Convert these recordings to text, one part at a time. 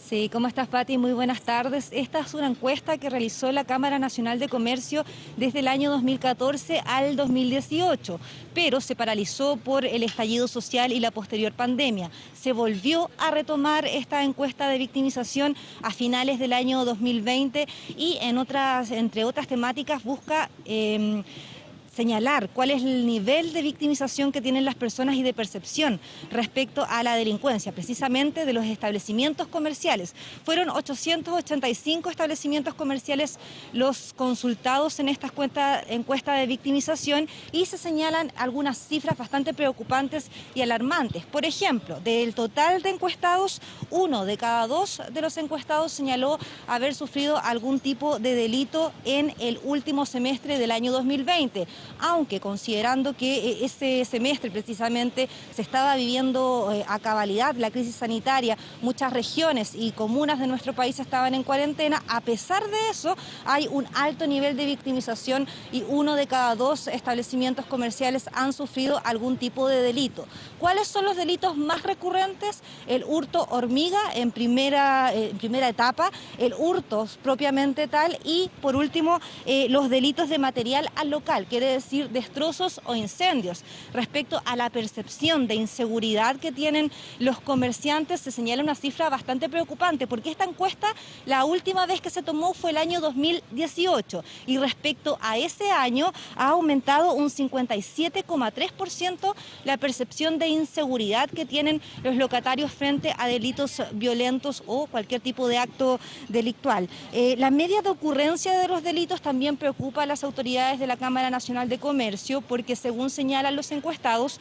Sí, ¿cómo estás, Pati? Muy buenas tardes. Esta es una encuesta que realizó la Cámara Nacional de Comercio desde el año 2014 al 2018, pero se paralizó por el estallido social y la posterior pandemia. Se volvió a retomar esta encuesta de victimización a finales del año 2020 y entre otras temáticas busca señalar cuál es el nivel de victimización que tienen las personas y de percepción respecto a la delincuencia, precisamente de los establecimientos comerciales. Fueron 885 establecimientos comerciales los consultados en esta encuesta de victimización y se señalan algunas cifras bastante preocupantes y alarmantes. Por ejemplo, del total de encuestados, 1 de cada 2 de los encuestados señaló haber sufrido algún tipo de delito en el último semestre del año 2020. Aunque considerando que ese semestre precisamente se estaba viviendo a cabalidad la crisis sanitaria, muchas regiones y comunas de nuestro país estaban en cuarentena, a pesar de eso hay un alto nivel de victimización y 1 de cada 2 establecimientos comerciales han sufrido algún tipo de delito. ¿Cuáles son los delitos más recurrentes? El hurto hormiga en primera etapa, el hurto propiamente tal y por último los delitos de material al local, quiere decir destrozos o incendios. Respecto a la percepción de inseguridad que tienen los comerciantes, se señala una cifra bastante preocupante, porque esta encuesta, la última vez que se tomó fue el año 2018, y respecto a ese año ha aumentado un 57,3% la percepción de inseguridad que tienen los locatarios frente a delitos violentos o cualquier tipo de acto delictual. La media de ocurrencia de los delitos también preocupa a las autoridades de la Cámara Nacional de Comercio, porque según señalan los encuestados,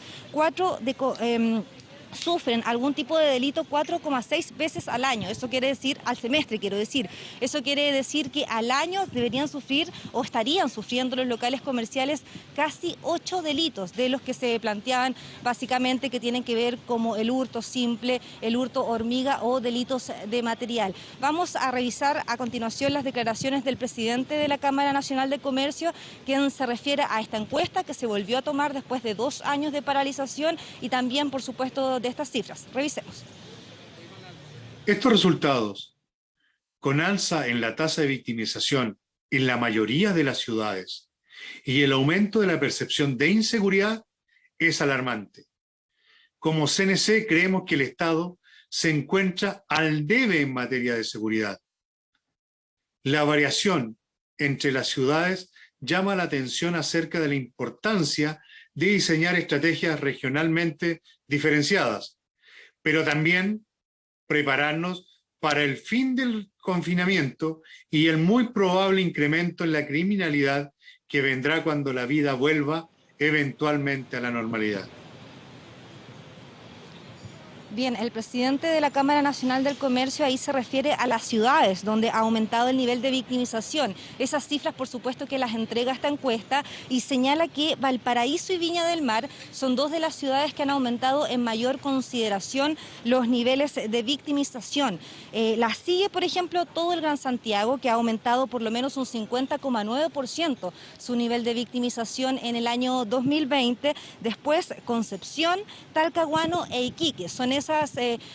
sufren algún tipo de delito 4,6 veces al año. Eso quiere decir, al semestre quiero decir, eso quiere decir que al año deberían sufrir o estarían sufriendo los locales comerciales casi 8 delitos de los que se planteaban básicamente, que tienen que ver como el hurto simple, el hurto hormiga o delitos de material. Vamos a revisar a continuación las declaraciones del presidente de la Cámara Nacional de Comercio, quien se refiere a esta encuesta que se volvió a tomar después de 2 años de paralización y también, por supuesto, de estas cifras. Revisemos. Estos resultados, con alza en la tasa de victimización en la mayoría de las ciudades y el aumento de la percepción de inseguridad, es alarmante. Como CNC creemos que el Estado se encuentra al debe en materia de seguridad. La variación entre las ciudades llama la atención acerca de la importancia de diseñar estrategias regionalmente diferenciadas, pero también prepararnos para el fin del confinamiento y el muy probable incremento en la criminalidad que vendrá cuando la vida vuelva eventualmente a la normalidad. Bien, el presidente de la Cámara Nacional del Comercio ahí se refiere a las ciudades donde ha aumentado el nivel de victimización. Esas cifras, por supuesto, que las entrega esta encuesta y señala que Valparaíso y Viña del Mar son 2 de las ciudades que han aumentado en mayor consideración los niveles de victimización. La sigue, por ejemplo, todo el Gran Santiago, que ha aumentado por lo menos un 50,9% su nivel de victimización en el año 2020. Después, Concepción, Talcahuano e Iquique. Son esas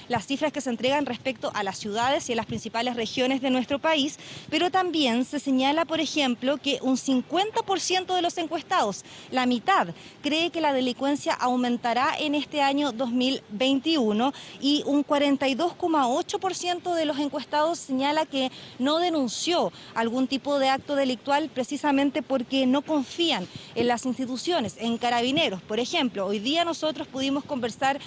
las cifras que se entregan respecto a las ciudades y a las principales regiones de nuestro país, pero también se señala, por ejemplo, que un 50% de los encuestados, la mitad, cree que la delincuencia aumentará en este año 2021 y un 42,8% de los encuestados señala que no denunció algún tipo de acto delictual precisamente porque no confían en las instituciones, en Carabineros. Por ejemplo, hoy día nosotros pudimos conversar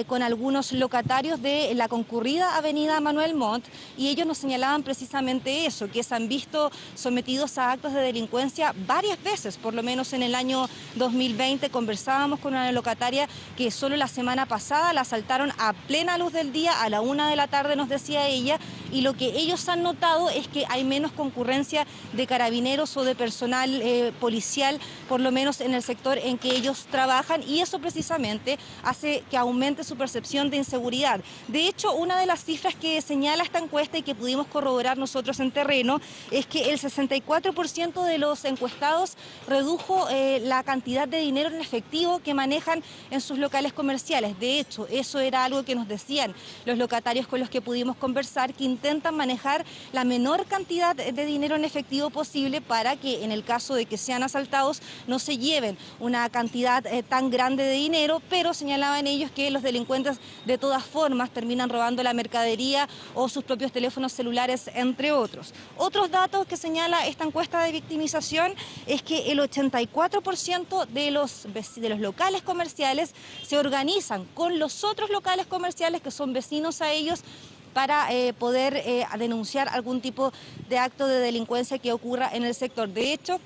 con algunos locatarios de la concurrida avenida Manuel Montt y ellos nos señalaban precisamente eso, que se han visto sometidos a actos de delincuencia varias veces, por lo menos en el año 2020. Conversábamos con una locataria que solo la semana pasada la asaltaron a plena luz del día, a la 1 de la tarde nos decía ella, y lo que ellos han notado es que hay menos concurrencia de carabineros o de personal policial, por lo menos en el sector en que ellos trabajan, y eso precisamente hace que aumente su percepción de inseguridad. De hecho, una de las cifras que señala esta encuesta y que pudimos corroborar nosotros en terreno es que el 64% de los encuestados redujo la cantidad de dinero en efectivo que manejan en sus locales comerciales. De hecho, eso era algo que nos decían los locatarios con los que pudimos conversar, que intentan manejar la menor cantidad de dinero en efectivo posible para que en el caso de que sean asaltados no se lleven una cantidad tan grande de dinero, pero señalaban ellos que los delincuentes de todas formas terminan robando la mercadería o sus propios teléfonos celulares, entre otros. Otros datos que señala esta encuesta de victimización es que el 84% de los locales comerciales se organizan con los otros locales comerciales que son vecinos a ellos para poder denunciar algún tipo de acto de delincuencia que ocurra en el sector. De hecho,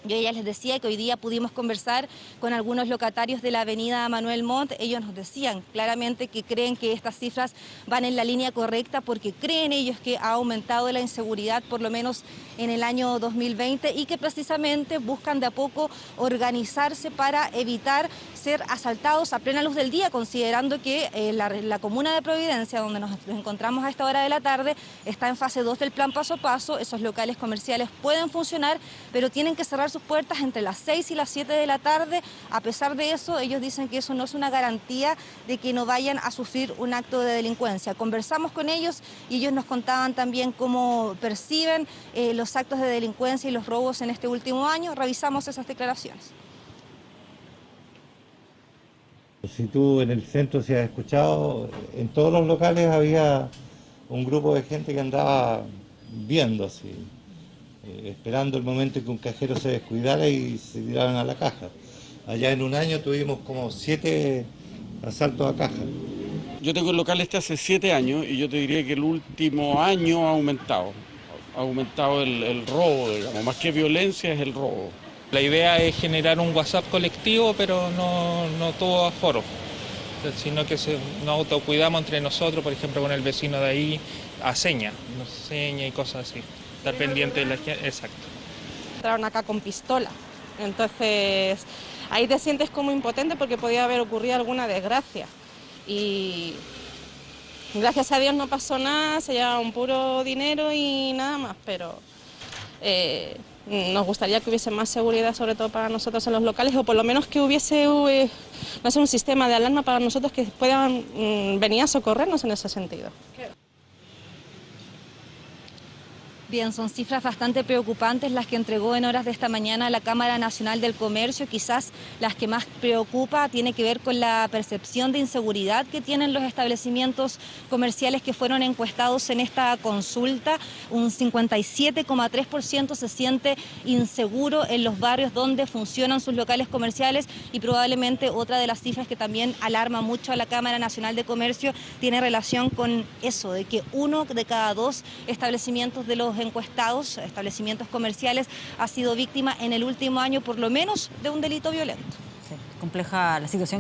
yo ya les decía que hoy día pudimos conversar con algunos locatarios de la avenida Manuel Montt. Ellos nos decían claramente que creen que estas cifras van en la línea correcta porque creen ellos que ha aumentado la inseguridad por lo menos en el año 2020 y que precisamente buscan de a poco organizarse para evitar ser asaltados a plena luz del día, considerando que la comuna de Providencia, donde nos encontramos a esta hora de la tarde, está en fase 2 del plan paso a paso. Esos locales comerciales pueden funcionar, pero tienen que cerrar sus puertas entre las 6 y las 7 de la tarde. A pesar de eso, ellos dicen que eso no es una garantía de que no vayan a sufrir un acto de delincuencia. Conversamos con ellos y ellos nos contaban también cómo perciben los actos de delincuencia y los robos en este último año. Revisamos esas declaraciones. Si tú en el centro si has escuchado, en todos los locales había un grupo de gente que andaba viendo así, esperando el momento en que un cajero se descuidara y se tiraran a la caja. Allá en un año tuvimos como 7 asaltos a caja. Yo tengo el local hace 7 años y yo te diría que el último año ha aumentado el robo, digamos, más que violencia es el robo. La idea es generar un WhatsApp colectivo, pero no todo aforo, sino que nos autocuidamos entre nosotros, por ejemplo con el vecino de ahí, seña y cosas así. Estar pendiente de la gente, exacto. Entraron acá con pistola, entonces ahí te sientes como impotente porque podía haber ocurrido alguna desgracia y gracias a Dios no pasó nada, se llevaron puro dinero y nada más, pero nos gustaría que hubiese más seguridad, sobre todo para nosotros en los locales, o por lo menos que hubiese no sé, un sistema de alarma para nosotros que puedan venir a socorrernos en ese sentido. Bien, son cifras bastante preocupantes las que entregó en horas de esta mañana la Cámara Nacional del Comercio. Quizás las que más preocupa tiene que ver con la percepción de inseguridad que tienen los establecimientos comerciales que fueron encuestados en esta consulta. Un 57,3% se siente inseguro en los barrios donde funcionan sus locales comerciales y probablemente otra de las cifras que también alarma mucho a la Cámara Nacional de Comercio tiene relación con eso, de que 1 de cada 2 establecimientos de los encuestados, establecimientos comerciales, ha sido víctima en el último año por lo menos de un delito violento. Sí, compleja la situación.